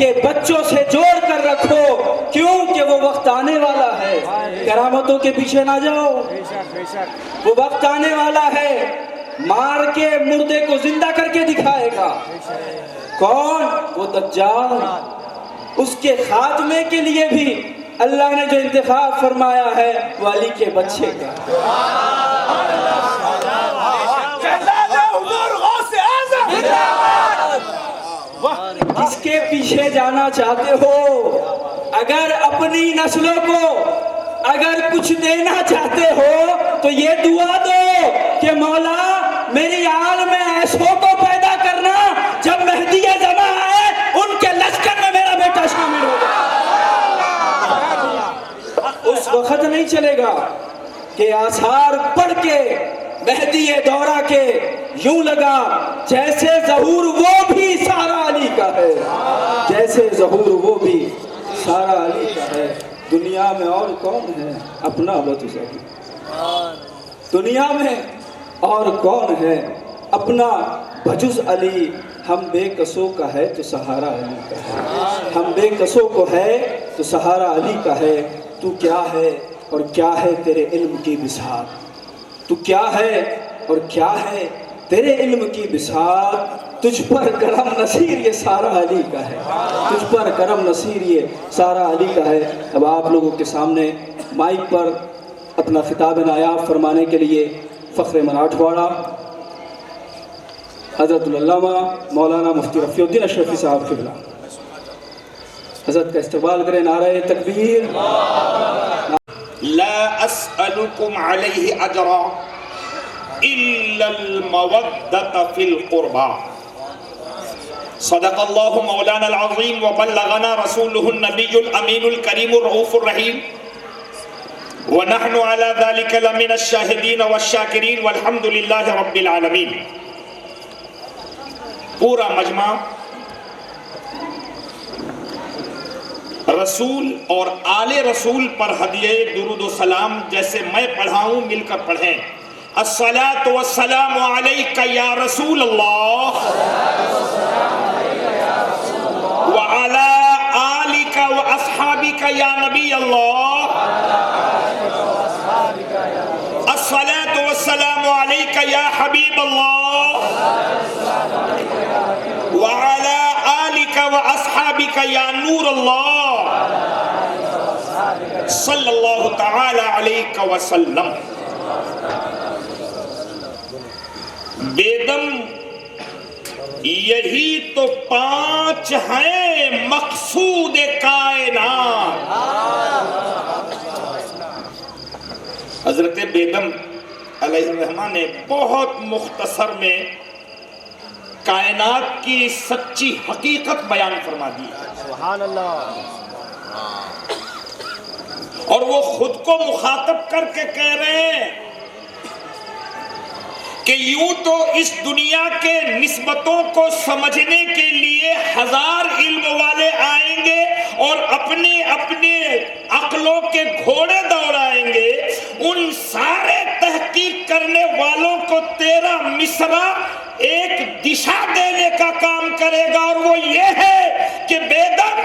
کے بچوں سے جوڑ کر رکھو، کیونکہ وہ وقت آنے والا ہے۔ کرامتوں کے پیچھے نہ جاؤ، وہ وقت آنے والا ہے، مار کے مردے کو زندہ کر کے دکھائے گا۔ کون؟ وہ دجال۔ اس کے خاتمے کے لیے بھی اللہ نے جو انتخاب فرمایا ہے وہ علی کے بچے کا۔ اس کے پیچھے جانا چاہتے ہو، اگر اپنی نسلوں کو اگر کچھ دینا چاہتے ہو تو یہ دعا دو کہ مولا میری آل میں ایسوں کو پیدا کرنا جب مہدی زمان آئے ان کے لشکر میں میرا بیٹا شامل ہوگا۔ اس وقت نہیں چلے گا کہ آثار پڑھ کے مہدی دورہ کے یوں لگا جیسے ظہور وہ بھی سارا علی کا ہے، جیسے ظہور وہ بھی سارا علی کا ہے۔ دنیا میں اور کون ہے اپنا بجز علی؟ دنیا میں اور کون ہے اپنا بجز علی؟ ہم بے قصوں کا ہے تو سہارا علی کا ہے، ہم بے قصوں کو ہے تو سہارا علی کا ہے۔ تو کیا ہے اور کیا ہے تیرے علم کی بساط؟ تو کیا ہے اور کیا ہے تیرے علم کی بساط؟ تجھ پر کرم نصیر یہ سارا علی کا ہے، تجھ پر کرم نصیر یہ سارا علی کا ہے۔ اب آپ لوگوں کے سامنے مائک پر اپنا خطاب نایاب فرمانے کے لیے فخر مراٹھواڑہ حضرت العلامہ مولانا مفتی رفیع الدین اشرفی صاحب قبلہ حضرت کا استقبال کریں۔ نعرہ تکبیر۔ لا اسألكم عليه اجرا الا المودة في القربى صدق الله مولانا العظيم وبلغنا رسوله النبي الامين الكريم الرؤوف الرحيم ونحن على ذلك لمن الشاهدين والشاكرين والحمد لله رب العالمين۔ پورا مجمع رسول اور آل رسول پر ہدیہ درود و سلام جیسے میں پڑھاؤں مل کر پڑھیں۔ الصلاۃ والسلام علیک یا رسول اللہ وعلی آلک واصحابک یا نبی اللہ۔ الصلاۃ والسلام علیک یا حبیب اللہ وعلی آلک واصحابک یا نور اللہ صلی اللہ تعالی علیہ وسلم۔ بیدم یہی تو 5 ہیں مقصود کائنات۔ حضرت بیدم علیہ الرحمن نے بہت مختصر میں کائنات کی سچی حقیقت بیان فرما دی ہے۔ سبحان اللہ۔ اور وہ خود کو مخاطب کر کے کہہ رہے ہیں کہ یوں تو اس دنیا کے نسبتوں کو سمجھنے کے لیے 1000 علم والے آئیں گے اور اپنے اپنے عقلوں کے گھوڑے دوڑائیں گے، ان سارے تحقیق کرنے والوں کو تیرا مصرع ایک دشا دینے کا کام کرے گا، اور وہ یہ ہے کہ بیدم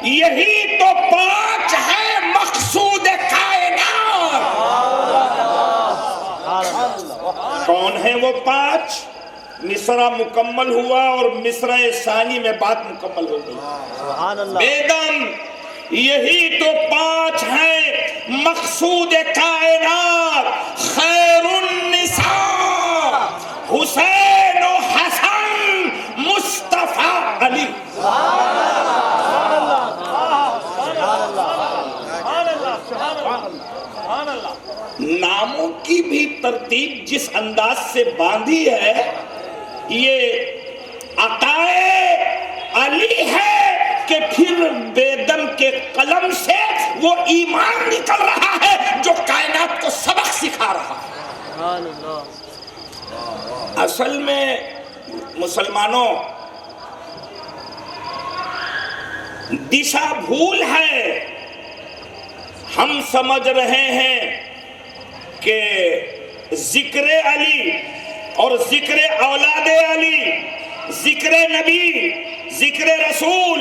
یہی تو 5 ہے مقصود کائنات۔ کون ہیں وہ 5؟ مصرع مکمل ہوا اور مصرع ثانی میں بات مکمل ہو گئی۔ سبحان اللہ۔ بیدم یہی تو 5 ہیں مقصود کائنات، خیر النساء حسین و حسن مصطفیٰ علی۔ ناموں کی بھی ترتیب جس انداز سے باندھی ہے یہ عطائے علی ہے کہ پھر بیدم کے قلم سے وہ ایمان نکل رہا ہے جو کائنات کو سبق سکھا رہا ہے۔ اصل میں مسلمانوں دشا بھول ہے، ہم سمجھ رہے ہیں کہ ذکر علی اور ذکر اولاد علی، ذکر نبی، ذکر رسول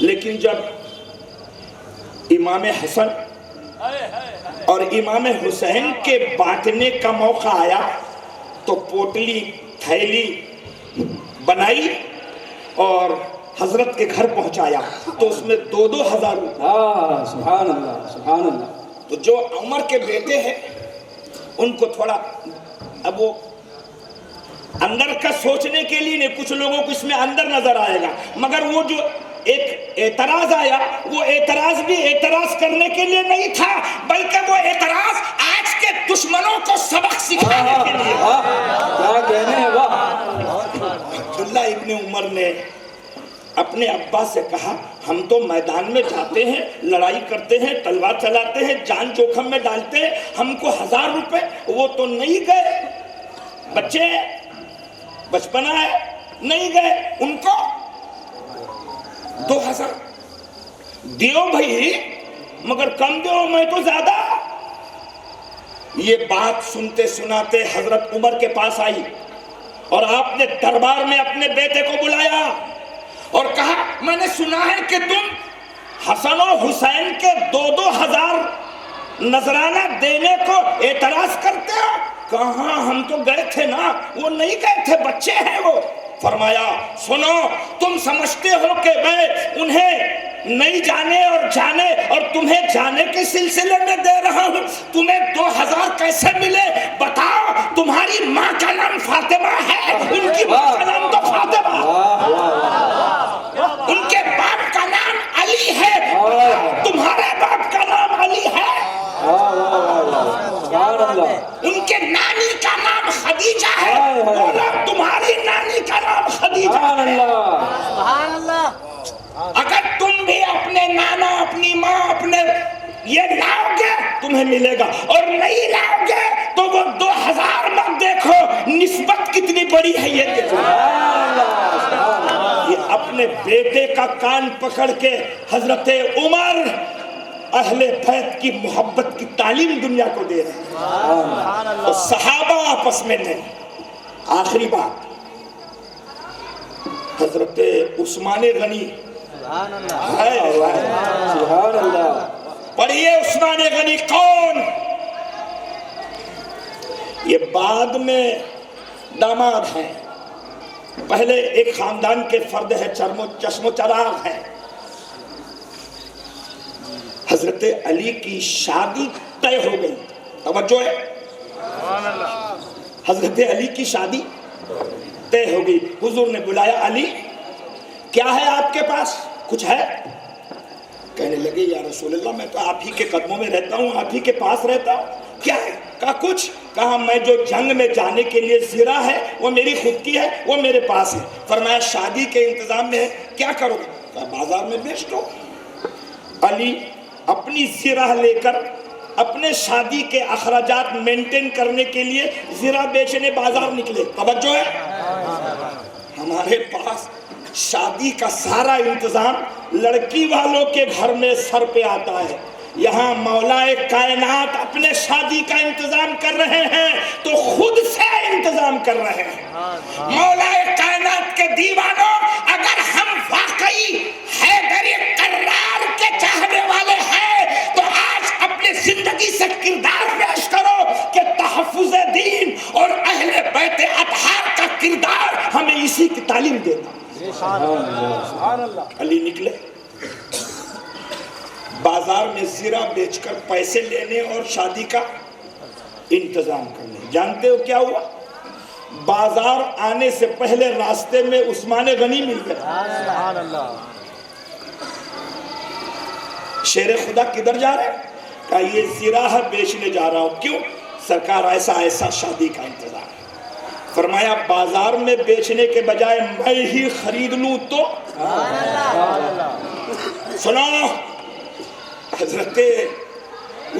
لیکن جب امام حسن اور امام حسین کے بانٹنے کا موقع آیا تو پوٹلی تھیلی بنائی اور حضرت کے گھر پہنچایا تو اس میں 2,000 روپے. سبحان اللہ سبحان اللہ. تو جو عمر کے بیٹے ہیں ان کو تھوڑا اب وہ اندر کا سوچنے کے لیے نہیں, کچھ لوگوں کو اس میں اندر نظر آئے گا, مگر وہ جو ایک اعتراض آیا وہ اعتراض بھی اعتراض کرنے کے لیے نہیں تھا, بلکہ وہ اعتراض آج کے دشمنوں کو سبق سکھانے کے لیے. کیا کہنے ہیں. واہ. عبداللہ ابن عمر نے اپنے ابا سے کہا ہم تو میدان میں جاتے ہیں, لڑائی کرتے ہیں, تلوار چلاتے ہیں, جان جوخم میں ڈالتے ہیں, ہم کو 1000 روپے, وہ تو نہیں گئے, بچے بچپنا ہے نہیں گئے, ان کو 2000 دیو بھائی, مگر کم دیو, میں تو زیادہ. یہ بات سنتے سناتے حضرت عمر کے پاس آئی اور آپ نے دربار میں اپنے بیٹے کو بلایا اور کہا میں نے سنا ہے کہ تم حسن و حسین کے 2,000 نذرانہ دینے کو اعتراض کرتے ہو. کہاں, ہم تو گئے تھے نا. وہ نہیں گئے تھے, بچے ہیں وہ. فرمایا سنو, تم سمجھتے ہو کہ میں انہیں نہیں جانے اور جانے اور تمہیں جانے کے سلسلے میں دے رہا ہوں. تمہیں 2,000 کیسے ملے بتاؤ. تمہاری ماں کا نام فاطمہ ہے, ان کی ماں کا نام تو فاطمہ, ان کے باپ کا نام علی ہے, تمہارے باپ کا نام علی ہے, ان کے نانی کا نام خدیجہ ہے, تمہاری نانی کا نام خدیجہ ہے. اگر تم بھی اپنے نانا, اپنی ماں, اپنے یہ لاؤ گے تمہیں ملے گا, اور نہیں لاؤ گے تو وہ 2,000 مت دیکھو, نسبت کتنی بڑی ہے یہ دیکھو. یہ اپنے بیٹے کا کان پکڑ کے حضرت عمر اہل بیت کی محبت کی تعلیم دنیا کو دے رہے ہیں, اور صحابہ آپس میں نہیں. آخری بات, حضرت عثمان غنی, سبحان اللہ. پڑھیے عثمان غنی کون. یہ بعد میں داماد ہیں, پہلے ایک خاندان کے فرد ہے, چشم و چراغ ہیں. حضرت علی کی شادی طے ہو گئی, توجہ ہے, حضرت علی کی شادی طے ہو گئی. حضور نے بلایا, علی کیا ہے آپ کے پاس, کچھ ہے؟ کہنے لگے یا رسول اللہ میں تو آپ ہی کے قدموں میں رہتا ہوں, آپ ہی کے پاس رہتا ہوں. کیا ہے؟ کہا کچھ. کہا میں جو جنگ میں جانے کے لیے زرہ ہے وہ میری خود کی ہے, وہ میرے پاس ہے. فرمایا شادی کے انتظام میں ہے, کیا کرو گے؟ کہا بازار میں بیچ دو. علی اپنی زرہ لے کر اپنے شادی کے اخراجات مینٹین کرنے کے لیے زرہ بیچنے بازار نکلے. توجہ ہے, ہمارے پاس شادی کا سارا انتظام لڑکی والوں کے گھر میں سر پہ آتا ہے, یہاں مولا کائنات اپنے شادی کا انتظام کر رہے ہیں تو خود سے انتظام کر رہے ہیں. مولا کائنات کے دیوانوں, اگر ہم واقعی حیدر کرار کے چاہنے والے ہیں تو آج اپنی زندگی سے کردار پیش کرو کہ تحفظ دین اور اہل بیت اطہار کا کردار ہمیں اسی کی تعلیم دیتا. علی نکلے, بازار میں زرہ بیچ کر پیسے لینے اور شادی کا انتظام کرنے. جانتے ہو کیا ہوا؟ بازار آنے سے پہلے راستے میں عثمان غنی مل گئے. شیر خدا کدھر جا رہے ہیں؟ کہا یہ زرہ بیچنے جا رہا ہوں. کیوں؟ سرکار ایسا شادی کا انتظام. فرمایا بازار میں بیچنے کے بجائے میں ہی خرید لوں تو. سنو, حضرت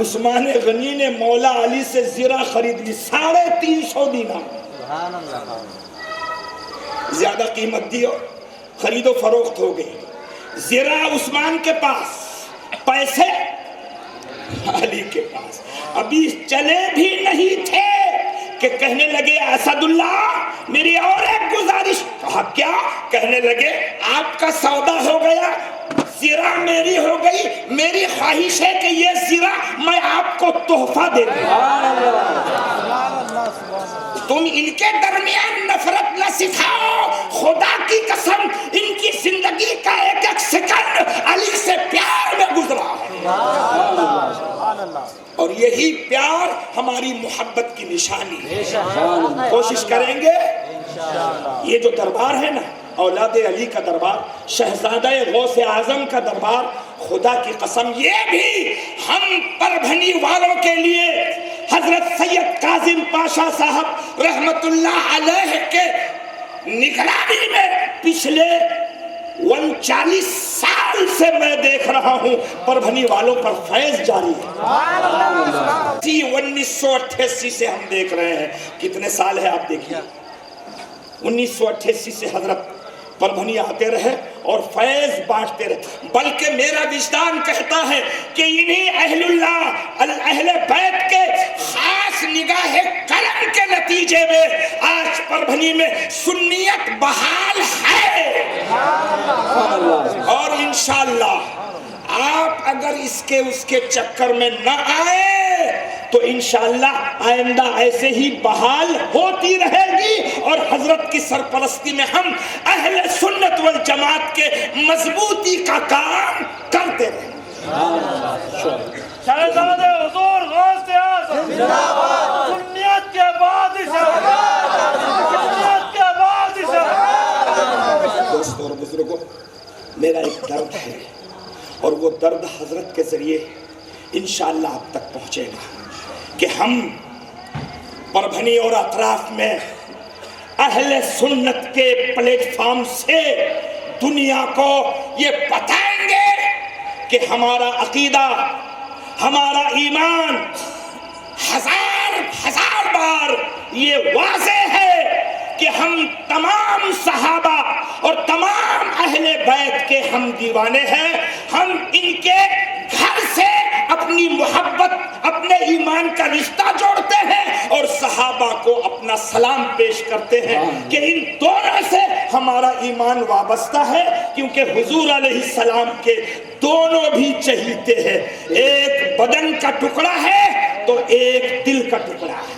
عثمان غنی نے مولا علی سے زرہ خرید لی 350 دینار. زیادہ قیمت دی اور خرید و فروخت ہو گئی. زرہ عثمان کے پاس, پیسے علی کے پاس. ابھی چلے بھی نہیں تھے کہ کہنے لگے اسد اللہ میری اور ایک گزارش. کہا کیا؟ کہنے لگے آپ کا سودا ہو گیا, زرا میری ہو گئی، میری خواہش ہے کہ یہ زرا میں آپ کو تحفہ دے دوں۔ تم ان کے درمیان نفرت نہ سکھاؤ، خدا کی قسم ان کی زندگی کا ایک ایک سیکنڈ علی سے پیار میں گزرا ہے، اور یہی پیار ہماری محبت کی نشانی ہے۔ کوشش کریں گے یہ جو دربار ہے نا، اولاد علی کا دربار، شہزادہ غوث اعظم کا دربار، خدا کی قسم یہ بھی ہم پربھنی والوں کے لیے حضرت سید کاظم پاشا صاحب رحمت اللہ علیہ کے نگرانی میں پچھلے 39 سال سے میں دیکھ رہا ہوں پربھنی والوں پر فیض جاری ہے۔ 1988 سے ہم دیکھ رہے ہیں، کتنے سال ہے آپ دیکھیے، 1988 سے حضرت پربھنی آتے رہے اور فیض بانٹتے رہے، بلکہ میرا وجدان کہتا ہے کہ انہی اہل اللہ اہل بیت کے خاص نگاہ کرم کے نتیجے میں آج پربھنی میں سنیت بحال ہے، اور انشاءاللہ آپ اگر اس کے چکر میں نہ آئے تو انشاءاللہ آئندہ ایسے ہی بحال ہوتی رہے گی، اور حضرت کی سرپرستی میں ہم اہل سنت والجماعت کے مضبوطی کا کام کرتے رہیں۔ شہزادہ حضور غوث اعظم سنیت کے بادشاہ، سنیت کے بادشاہ۔ دوستوں اور بزرگوں، میرا ایک درد ہے، اور وہ درد حضرت کے ذریعے انشاءاللہ آپ تک پہنچے گا کہ ہم پربھنی اور اطراف میں اہل سنت کے پلیٹ فارم سے دنیا کو یہ بتائیں گے کہ ہمارا عقیدہ، ہمارا ایمان ہزار بار یہ واضح ہے کہ ہم تمام صحابہ اور تمام اہل بیت کے ہم دیوانے ہیں، ہم ان کے گھر سے اپنی محبت، اپنے ایمان کا رشتہ جوڑتے ہیں، اور صحابہ کو اپنا سلام پیش کرتے ہیں کہ ان دونوں سے ہمارا ایمان وابستہ ہے، کیونکہ حضور علیہ السلام کے دونوں بھی چہیتے ہیں، ایک بدن کا ٹکڑا ہے تو ایک دل کا ٹکڑا ہے،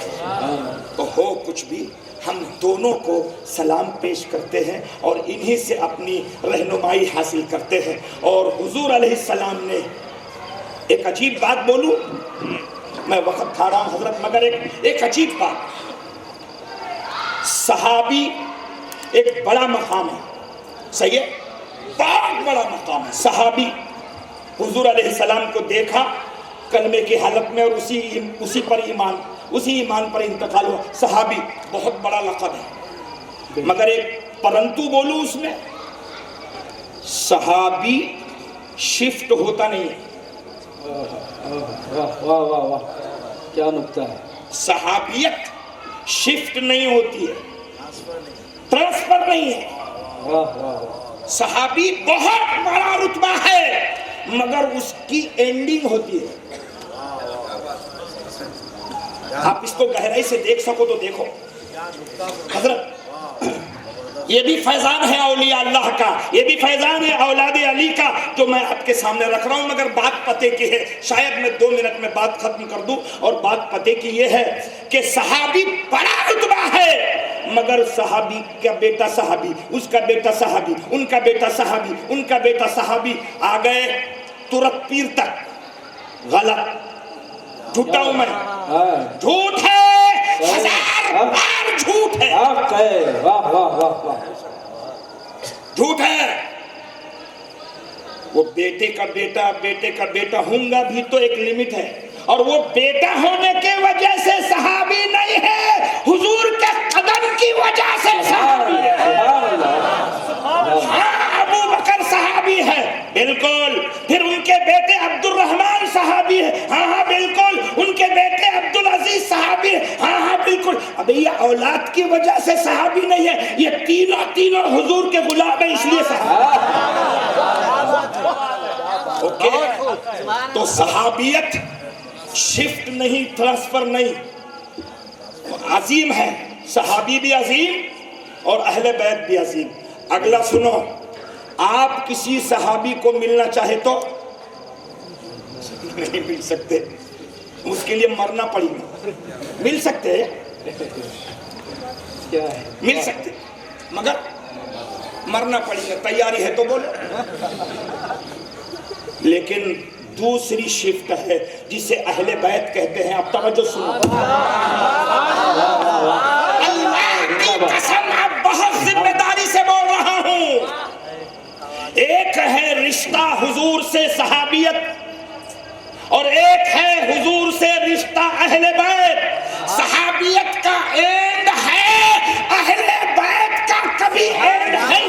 تو ہو کچھ بھی ہم دونوں کو سلام پیش کرتے ہیں اور انہی سے اپنی رہنمائی حاصل کرتے ہیں۔ اور حضور علیہ السلام نے ایک عجیب بات بولوں، میں وقت کھا رہا ہوں حضرت، مگر ایک عجیب بات، صحابی ایک بڑا مقام ہے، صحیح ہے، بہت بڑا مقام ہے۔ صحابی حضور علیہ السلام کو دیکھا کلمے کی حالت میں، اور اسی ایمان پر انتقال ہوا، صحابی بہت بڑا لقب ہے، مگر ایک پرنتو بولوں اس میں، صحابی شفٹ ہوتا نہیں ہے۔ واہ واہ واہ واہ، کیا نکتہ ہے۔ صحابیت شفٹ نہیں ہوتی ہے، ٹرانسفر نہیں ہے۔ واہ واہ واہ، صحابی بہت بڑا رتبہ ہے، مگر اس کی اینڈنگ ہوتی ہے۔ آپ اس کو گہرائی سے دیکھ سکو تو دیکھو حضرت، یہ بھی فیضان ہے اولیاء اللہ کا، یہ بھی فیضان ہے اولاد علی کا جو میں آپ کے سامنے رکھ رہا ہوں، مگر بات پتے کی ہے، شاید میں 2 منٹ میں بات ختم کر دوں، اور بات پتے کی یہ ہے کہ صحابی بڑا رتبہ ہے، مگر صحابی کا بیٹا صحابی، اس کا بیٹا صحابی، ان کا بیٹا صحابی، ان کا بیٹا صحابی، آ گئے ترک پیر تک، غلط، جھوٹا ہوں میں، جھوٹ ہے، 1000 بار جھوٹ ہے، واہ واہ واہ واہ، جھوٹ ہے۔ وہ بیٹے کا بیٹا ہوں گا بھی تو ایک لیمٹ ہے، اور وہ بیٹا ہونے کے وجہ سے صحابی نہیں ہے، حضور کے قدم کی وجہ سے صحابی ہے۔ ہاں ابو بکر صحابی ہے، بالکل، پھر ان کے بیٹے عبد الرحمن صحابی ہے، ہاں بالکل، ان کے بیٹے عبدالعزیز صحابی ہے، ہاں بالکل۔ اب یہ اولاد کی وجہ سے صحابی نہیں ہے، یہ تینوں حضور کے غلام ہیں، اس لیے صحابی۔ اوکے، تو صحابیت شفٹ نہیں، ٹرانسفر نہیں، عظیم ہے، صحابی بھی عظیم اور اہل بیت بھی عظیم۔ اگلا سنو، آپ کسی صحابی کو ملنا چاہے تو نہیں مل سکتے، اس کے لیے مرنا پڑے گا. مل سکتے کیا ہے؟ مل سکتے مگر مرنا پڑے گا. تیاری ہے تو بولو. لیکن دوسری شفٹ ہے جسے اہل بیت کہتے ہیں. اب توجہ سنو، اللہ کی قسم اب بہت ذمہ داری سے بول رہا ہوں. ایک ہے رشتہ حضور سے صحابیت اور ایک ہے حضور سے رشتہ اہل بیت. صحابیت کا اینڈ ہے، اہل بیت کا کبھی اینڈ ہے.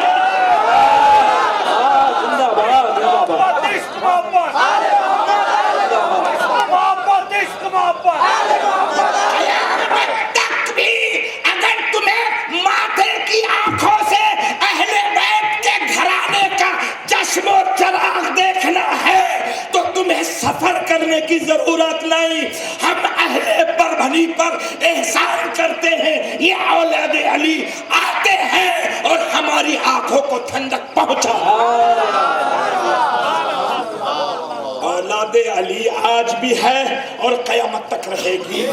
سفر کرنے کی ضرورت نہیں. ہم اہل پربھنی پر احسان کرتے ہیں. یہ اولاد علی آتے ہیں اور ہماری آنکھوں کو ٹھنڈک پہنچا. اولاد علی آج بھی ہے اور قیامت تک رہے گی.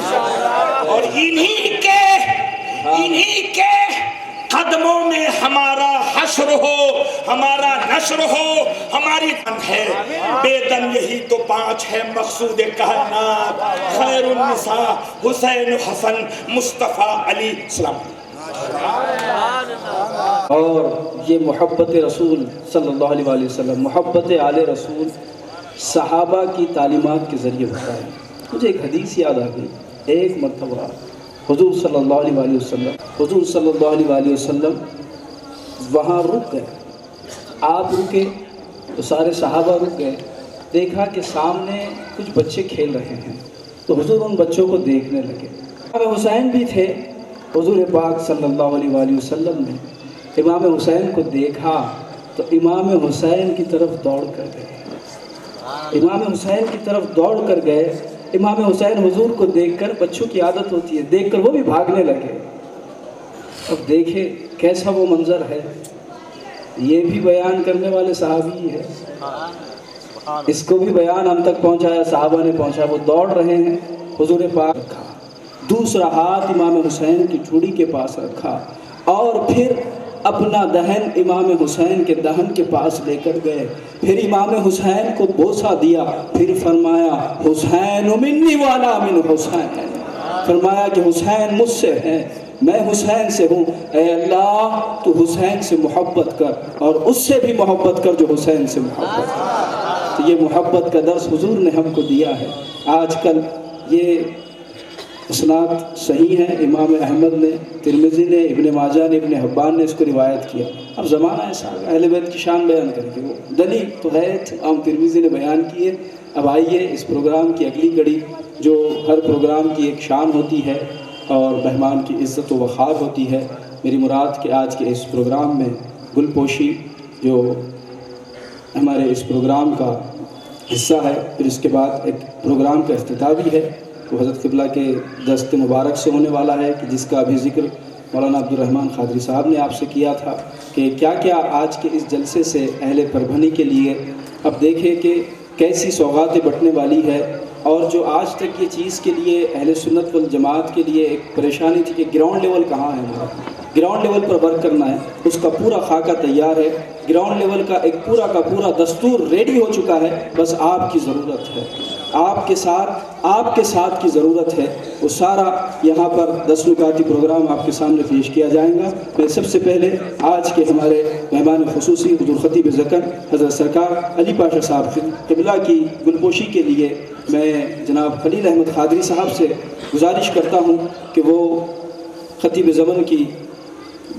اور انہی کے قدموں میں ہمارا حشر ہو، ہمارا نشر ہو. ہماری ہے بے دن یہی تو 5 ہے مقصود کائنات. خیر النساء حسین حسن مصطفیٰ علی السلام. اور یہ محبت رسول صلی اللہ علیہ وآلہ وسلم، محبت آل رسول صحابہ کی تعلیمات کے ذریعے ہوتا ہے. مجھے ایک حدیث یاد آ گئی. ایک مرتبہ حضور صلی اللہ علیہ وآلہ وسلم وہاں رک گئے. آپ رکے تو سارے صحابہ رک گئے. دیکھا کہ سامنے کچھ بچے کھیل رہے ہیں تو حضور ان بچوں کو دیکھنے لگے. امام حسین بھی تھے. حضور پاک صلی اللہ علیہ وآلہ وسلم نے امام حسین کو دیکھا تو امام حسین کی طرف دوڑ کر گئے. امام حسین کی طرف دوڑ کر گئے. امام حسین حضور کو دیکھ کر، بچوں کی عادت ہوتی ہے دیکھ کر وہ بھی بھاگنے لگے. اب دیکھے کیسا وہ منظر ہے. یہ بھی بیان کرنے والے صحابی ہے، اس کو بھی بیان ہم تک پہنچایا، صحابہ نے پہنچا. وہ دوڑ رہے ہیں. حضور پاک رکھا، دوسرا ہاتھ امام حسین کی چوڑی کے پاس رکھا اور پھر اپنا دہن امام حسین کے دہن کے پاس لے کر گئے. پھر امام حسین کو بوسہ دیا. پھر فرمایا حسین منی والا من حسین. فرمایا کہ حسین مجھ سے ہے، میں حسین سے ہوں. اے اللہ تو حسین سے محبت کر اور اس سے بھی محبت کر جو حسین سے محبت کر. تو یہ محبت کا درس حضور نے ہم کو دیا ہے. آج کل یہ اسناد صحیح ہیں. امام احمد نے، ترمذی نے، ابن ماجہ نے، ابن حبان نے اس کو روایت کیا. اب زمانہ ایسا اہل بیت کی شان بیان کر کے وہ دلیل تو ہے، امام ترمذی نے بیان کیے. اب آئیے اس پروگرام کی اگلی کڑی، جو ہر پروگرام کی ایک شان ہوتی ہے اور مہمان کی عزت و وقار ہوتی ہے. میری مراد کہ آج کے اس پروگرام میں گل پوشی جو ہمارے اس پروگرام کا حصہ ہے، پھر اس کے بعد ایک پروگرام کا افتتاح بھی ہے. وہ حضرت قبلہ کے دست مبارک سے ہونے والا ہے کہ جس کا ابھی ذکر مولانا عبد الرحمن قادری صاحب نے آپ سے کیا تھا کہ کیا کیا آج کے اس جلسے سے اہل پربھنی کے لیے. اب دیکھیں کہ کیسی سوغاتیں بٹنے والی ہے. اور جو آج تک یہ چیز کے لیے اہل سنت والجماعت کے لیے ایک پریشانی تھی کہ گراؤنڈ لیول کہاں ہے ہمارا، گراؤنڈ لیول پر ورک کرنا ہے، اس کا پورا خاکہ تیار ہے. گراؤنڈ لیول کا ایک پورا کا پورا دستور ریڈی ہو چکا ہے. بس آپ کی ضرورت ہے، آپ کے ساتھ کی ضرورت ہے. وہ سارا یہاں پر 10 نکاتی پروگرام آپ کے سامنے پیش کیا جائیں گا. میں سب سے پہلے آج کے ہمارے مہمان خصوصی حضور خطیب زکن حضرت سرکار علی پاشا صاحب قبلہ کی گلپوشی کے لیے میں جناب خلیل احمد قادری صاحب سے گزارش کرتا ہوں کہ وہ خطیب زمن کی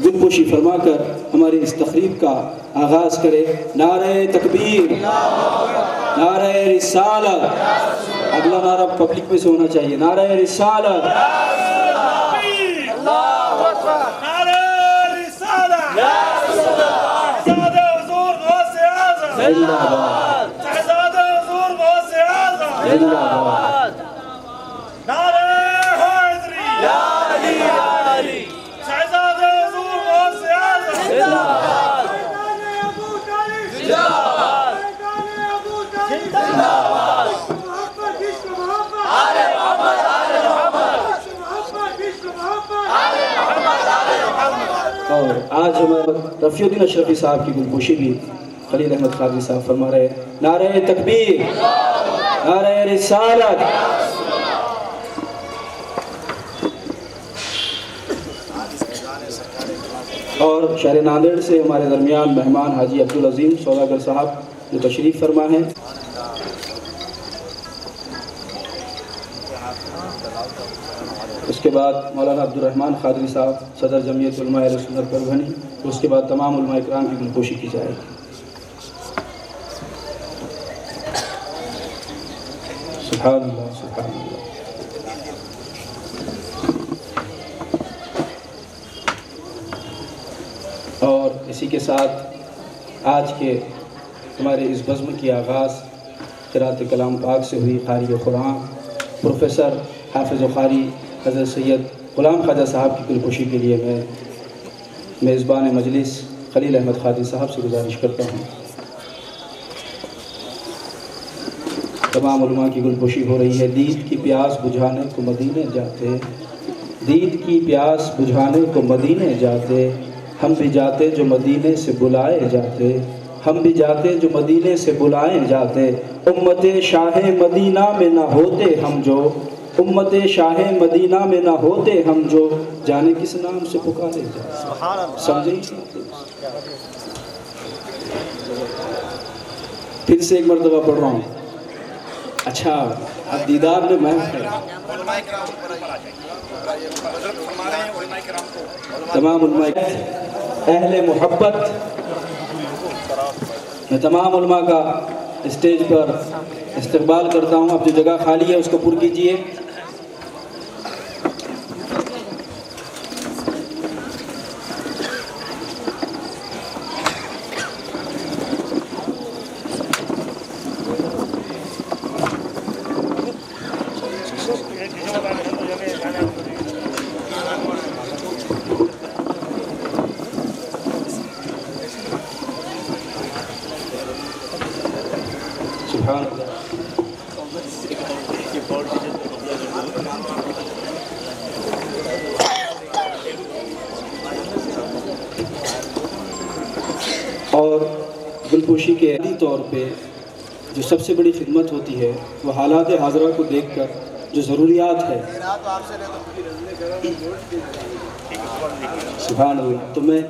گلپوشی فرما کر ہماری اس تقریب کا آغاز کرے. نعرہ تکبیر، نعرہ رسالت. اگلا نعرہ پبلک میں سے ہونا چاہیے. نعرہ رسالت، رفیع الدین اشرفی صاحب کی گلپوشی بھی خلیل احمد قادری صاحب فرما رہے ہیں۔ نعرہ تکبیر، نعرہ رسالت۔ اور شہر ناندیڑ سے ہمارے درمیان مہمان حاجی عبدالعظیم سوداگر صاحب جو تشریف فرما ہیں۔ اس کے بعد مولانا عبدالرحمن قادری صاحب صدر جمعیت علماء اہل سنت پربھنی، اس کے بعد تمام علماء اکرام کی گلپوشی کی جائے گی۔ سبحان اللہ، سبحان اللہ۔ اور اسی کے ساتھ آج کے ہمارے اس بزم کی آغاز قرأت کلام پاک سے ہوئی۔ قاری قرآن پروفیسر حافظ و قاری حضرت سید غلام خواجہ صاحب کی گلپوشی کے لیے میں میزبان مجلس خلیل احمد قادری صاحب سے گزارش کرتا ہوں۔ تمام علماء کی گلپوشی ہو رہی ہے۔ دید کی پیاس بجھانے کو مدینے جاتے، دید کی پیاس بجھانے کو مدینے جاتے، ہم بھی جاتے جو مدینے سے بلائے جاتے، ہم بھی جاتے جو مدینے سے بلائے جاتے، امت شاہ مدینہ میں نہ ہوتے ہم جو، امت شاہ مدینہ میں نہ ہوتے ہم جو، جانے کس نام سے پکارے جاتے۔ سمجھیں؟ پھر سے ایک مرتبہ پڑھ رہا ہوں۔ اچھا، اب دیدار میں محفل ہے۔ تمام علماء اہل محبت، میں تمام علماء کا اسٹیج پر استقبال کرتا ہوں۔ اب جو جگہ خالی ہے اس کو پر کیجئے۔ سبحان اللہ۔ اور گلپوشی کے عملی طور پہ جو سب سے بڑی خدمت ہوتی ہے وہ حالات حاضرہ کو دیکھ کر جو ضروریات ہے، سبحان اللہ، تو میں